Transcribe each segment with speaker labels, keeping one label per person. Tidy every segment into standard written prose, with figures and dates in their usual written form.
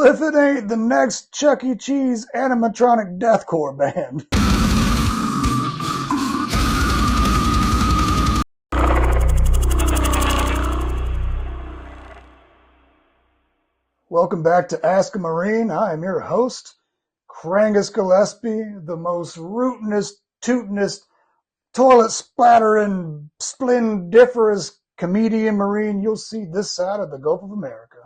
Speaker 1: Well, if it ain't the next Chuck E. Cheese animatronic deathcore band. Welcome back to Ask a Marine. I am your host, Krangus Gillespie, the most rootinest, tootinest, toilet splattering, splendiferous comedian Marine you'll see this side of the Gulf of America.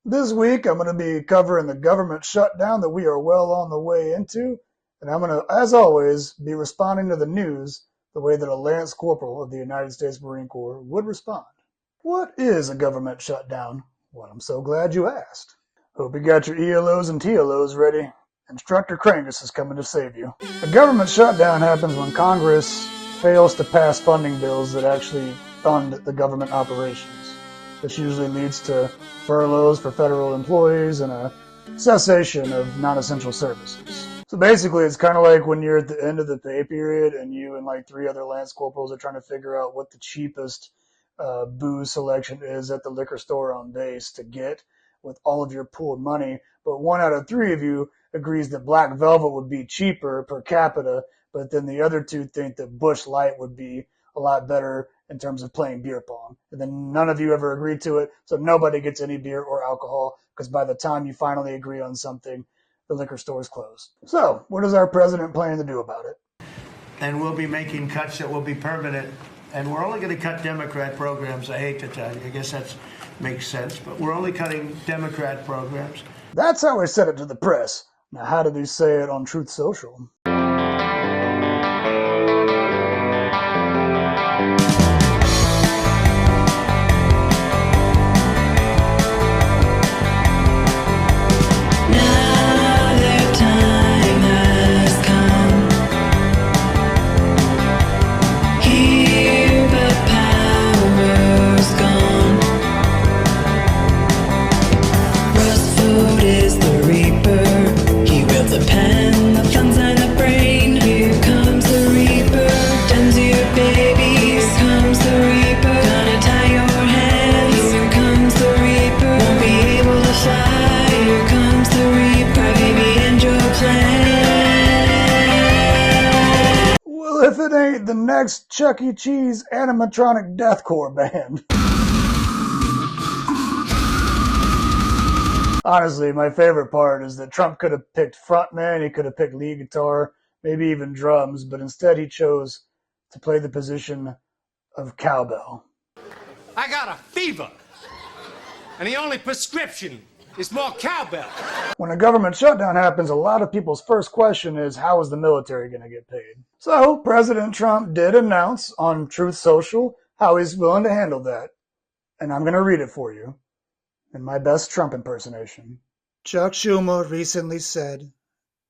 Speaker 1: This week, I'm going to be covering the government shutdown that we are well on the way into, and I'm going to, as always, be responding to the news the way that a Lance Corporal of the United States Marine Corps would respond. What is a government shutdown? Well, I'm so glad you asked. Hope you got your ELOs and TLOs ready. Instructor Krangus is coming to save you. A government shutdown happens when Congress fails to pass funding bills that actually fund the government operations. This usually leads to furloughs for federal employees and a cessation of non-essential services. So basically, it's kind of like when you're at the end of the pay period and you and like 3 other Lance Corporals are trying to figure out what the cheapest booze selection is at the liquor store on base to get with all of your pooled money, but 1 out of 3 of you agrees that Black Velvet would be cheaper per capita, but then the other 2 think that Busch Light would be a lot better in terms of playing beer pong. And then none of you ever agreed to it, so nobody gets any beer or alcohol, because by the time you finally agree on something, the liquor store is closed. So, what is our president planning to do about it?
Speaker 2: And we'll be making cuts that will be permanent. And we're only going to cut Democrat programs. I hate to tell you. I guess that makes sense. But we're only cutting Democrat programs.
Speaker 1: That's how I said it to the press. Now, how did he say it on Truth Social? If it ain't the next Chuck E. Cheese animatronic deathcore band. Honestly, my favorite part is that Trump could have picked frontman, he could have picked lead guitar, maybe even drums, but instead he chose to play the position of cowbell.
Speaker 3: I got a fever, and the only prescription is more cowbell.
Speaker 1: When a government shutdown happens, a lot of people's first question is, how is the military going to get paid? So, President Trump did announce on Truth Social how he's willing to handle that. And I'm going to read it for you in my best Trump impersonation. Chuck Schumer recently said,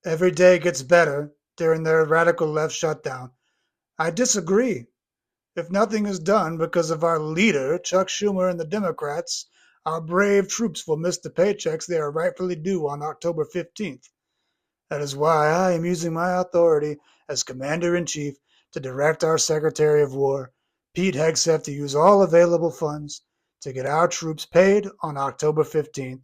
Speaker 1: "Every day gets better during their radical left shutdown." I disagree. If nothing is done because of our leader, Chuck Schumer, and the Democrats, our brave troops will miss the paychecks they are rightfully due on October 15th. That is why I am using my authority as Commander-in-Chief to direct our Secretary of War, Pete Hegseth, to use all available funds to get our troops paid on October 15th.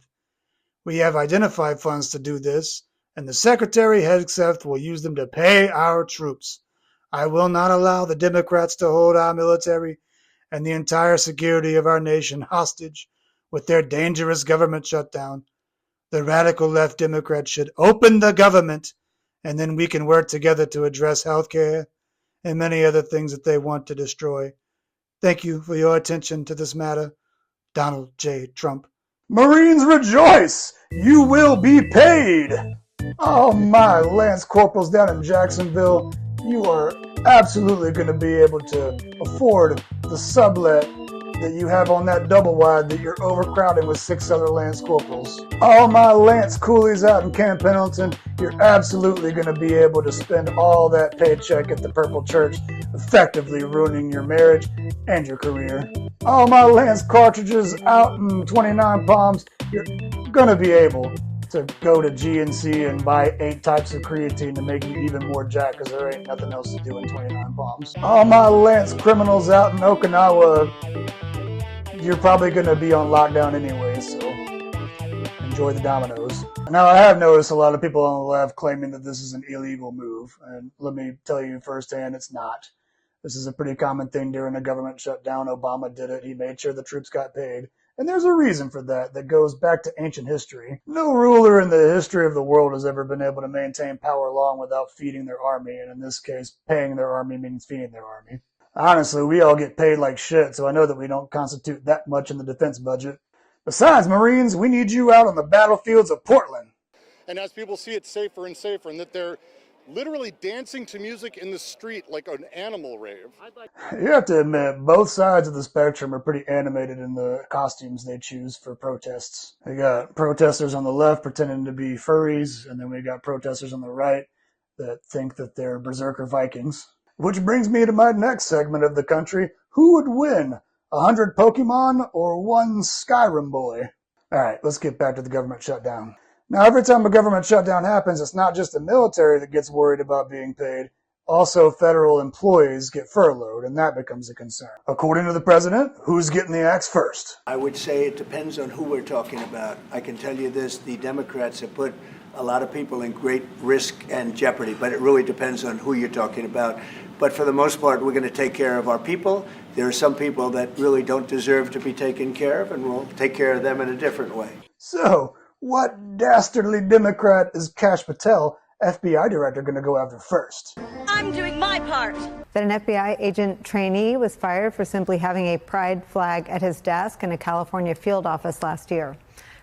Speaker 1: We have identified funds to do this, and the Secretary Hegseth will use them to pay our troops. I will not allow the Democrats to hold our military and the entire security of our nation hostage with their dangerous government shutdown. The radical left Democrats should open the government, and then we can work together to address health care and many other things that they want to destroy. Thank you for your attention to this matter. Donald J. Trump. Marines rejoice! You will be paid! Oh my Lance Corporals down in Jacksonville, you are absolutely going to be able to afford the sublet that you have on that double wide that you're overcrowding with 6 other Lance Corporals. All my Lance Coolies out in Camp Pendleton, you're absolutely going to be able to spend all that paycheck at the Purple Church, effectively ruining your marriage and your career. All my Lance Cartridges out in 29 Palms, you're going to be able to go to GNC and buy 8 types of creatine to make you even more jacked, because there ain't nothing else to do in 29 Palms. All my Lance criminals out in Okinawa, you're probably going to be on lockdown anyway, so enjoy the dominoes. Now, I have noticed a lot of people on the left claiming that this is an illegal move, and let me tell you firsthand, it's not. This is a pretty common thing during a government shutdown. Obama did it. He made sure the troops got paid. And there's a reason for that that goes back to ancient history. No ruler in the history of the world has ever been able to maintain power long without feeding their army, and in this case, paying their army means feeding their army. Honestly, we all get paid like shit, so I know that we don't constitute that much in the defense budget. Besides, Marines, we need you out on the battlefields of Portland.
Speaker 4: And as people see it safer and safer, and that they're literally dancing to music in the street like an animal rave.
Speaker 1: You have to admit, both sides of the spectrum are pretty animated in the costumes they choose for protests. We got protesters on the left pretending to be furries, and then we got protesters on the right that think that they're berserker Vikings. Which brings me to my next segment of the country. Who would win, 100 Pokemon or one Skyrim boy? All right, let's get back to the government shutdown. Now, every time a government shutdown happens, it's not just the military that gets worried about being paid. Also, federal employees get furloughed, and that becomes a concern. According to the president, who's getting the axe first?
Speaker 2: I would say it depends on who we're talking about. I can tell you this, the Democrats have put a lot of people in great risk and jeopardy, but it really depends on who you're talking about. But for the most part, we're going to take care of our people. There are some people that really don't deserve to be taken care of, and we'll take care of them in a different way.
Speaker 1: So, what dastardly Democrat is Kash Patel, FBI director, going to go after first?
Speaker 5: I'm doing my part.
Speaker 6: That an FBI agent trainee was fired for simply having a pride flag at his desk in a California field office last year.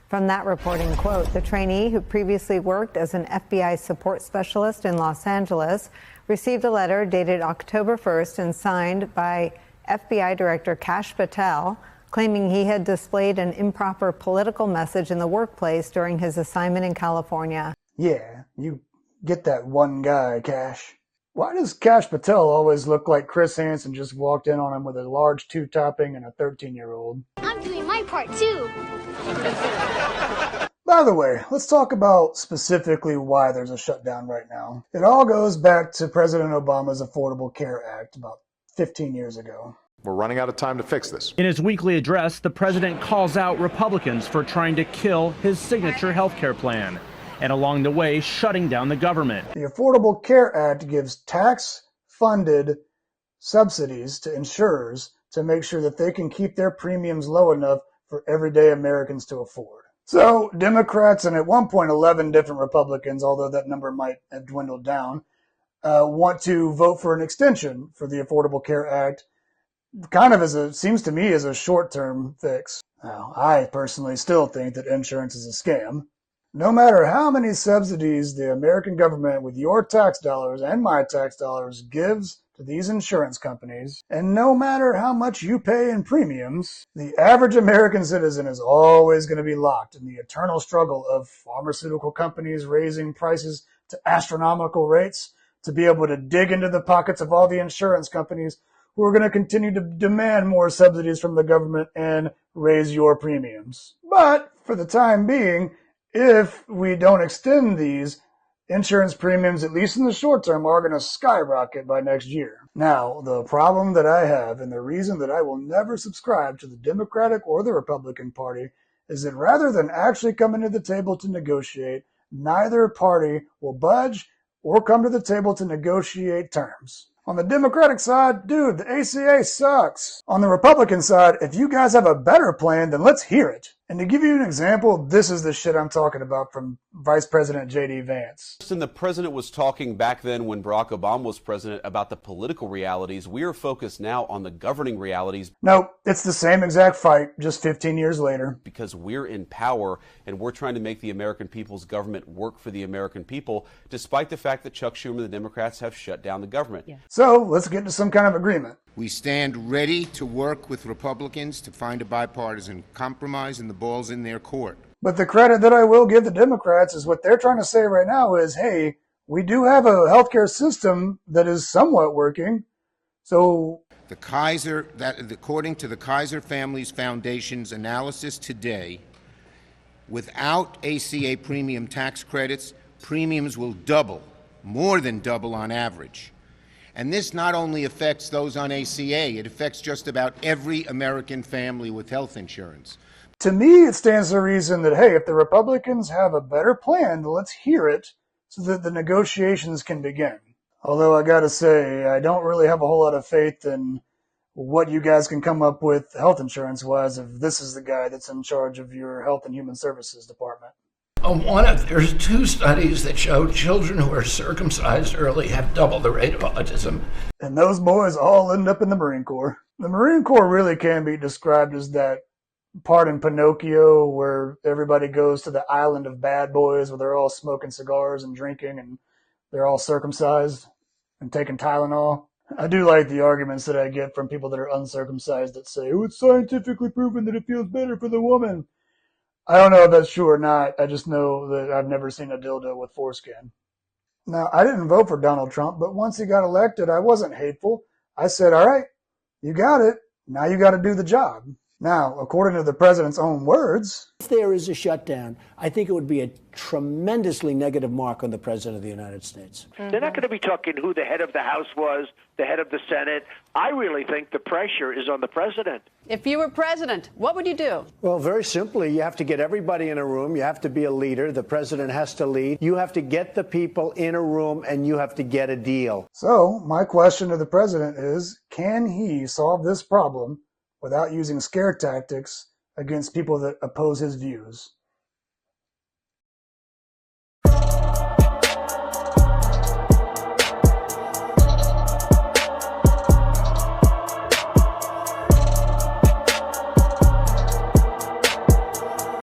Speaker 6: From that reporting, quote, the trainee, who previously worked as an FBI support specialist in Los Angeles, received a letter dated October 1st and signed by FBI Director Kash Patel, claiming he had displayed an improper political message in the workplace during his assignment in California.
Speaker 1: Yeah, you get that one guy, Kash. Why does Kash Patel always look like Chris Hansen just walked in on him with a large two-topping and a 13-year-old?
Speaker 7: I'm doing my part, too.
Speaker 1: By the way, let's talk about specifically why there's a shutdown right now. It all goes back to President Obama's Affordable Care Act about 15 years ago.
Speaker 8: We're running out of time to fix this.
Speaker 9: In his weekly address, the president calls out Republicans for trying to kill his signature health care plan, and along the way, shutting down the government.
Speaker 1: The Affordable Care Act gives tax-funded subsidies to insurers to make sure that they can keep their premiums low enough for everyday Americans to afford. So, Democrats and at one point 11 different Republicans, although that number might have dwindled down, want to vote for an extension for the Affordable Care Act, kind of seems to me as a short-term fix. Now, I personally still think that insurance is a scam. No matter how many subsidies the American government with your tax dollars and my tax dollars gives to these insurance companies, and no matter how much you pay in premiums, the average American citizen is always going to be locked in the eternal struggle of pharmaceutical companies raising prices to astronomical rates to be able to dig into the pockets of all the insurance companies who are going to continue to demand more subsidies from the government and raise your premiums. But for the time being, if we don't extend these, insurance premiums, at least in the short term, are going to skyrocket by next year. Now, the problem that I have, and the reason that I will never subscribe to the Democratic or the Republican Party, is that rather than actually coming to the table to negotiate, neither party will budge or come to the table to negotiate terms. On the Democratic side, dude, the ACA sucks. On the Republican side, if you guys have a better plan, then let's hear it. And to give you an example, this is the shit I'm talking about from Vice President J.D. Vance.
Speaker 10: And the president was talking back then when Barack Obama was president about the political realities. We are focused now on the governing realities.
Speaker 1: Nope, it's the same exact fight, just 15 years later.
Speaker 10: Because we're in power and we're trying to make the American people's government work for the American people, despite the fact that Chuck Schumer and the Democrats have shut down the government.
Speaker 6: Yeah.
Speaker 1: So let's get to some kind of agreement.
Speaker 11: We stand ready to work with Republicans to find a bipartisan compromise, and the ball's in their court.
Speaker 1: But the credit that I will give the Democrats is what they're trying to say right now is, hey, we do have a healthcare system that is somewhat working. So
Speaker 11: according to the Kaiser Families Foundation's analysis today, without ACA premium tax credits, premiums will double, more than double on average. And this not only affects those on ACA, it affects just about every American family with health insurance.
Speaker 1: To me, it stands to reason that, hey, if the Republicans have a better plan, then let's hear it so that the negotiations can begin. Although I gotta say, I don't really have a whole lot of faith in what you guys can come up with health insurance-wise if this is the guy that's in charge of your Health and Human Services Department.
Speaker 5: There's 2 studies that show children who are circumcised early have double the rate of autism.
Speaker 1: And those boys all end up in the Marine Corps. The Marine Corps really can be described as that part in Pinocchio where everybody goes to the island of bad boys where they're all smoking cigars and drinking and they're all circumcised and taking Tylenol. I do like the arguments that I get from people that are uncircumcised that say, oh, it's scientifically proven that it feels better for the woman. I don't know if that's true or not. I just know that I've never seen a dildo with foreskin. Now, I didn't vote for Donald Trump, but once he got elected, I wasn't hateful. I said, all right, you got it. Now you got to do the job. Now, according to the president's own words,
Speaker 2: if there is a shutdown, I think it would be a tremendously negative mark on the president of the United States.
Speaker 12: They're not going to be talking who the head of the House was, the head of the Senate. I really think the pressure is on the president.
Speaker 13: If you were president, what would you do?
Speaker 2: Well, very simply, you have to get everybody in a room. You have to be a leader. The president has to lead. You have to get the people in a room, and you have to get a deal.
Speaker 1: So, my question to the president is, can he solve this problem without using scare tactics against people that oppose his views?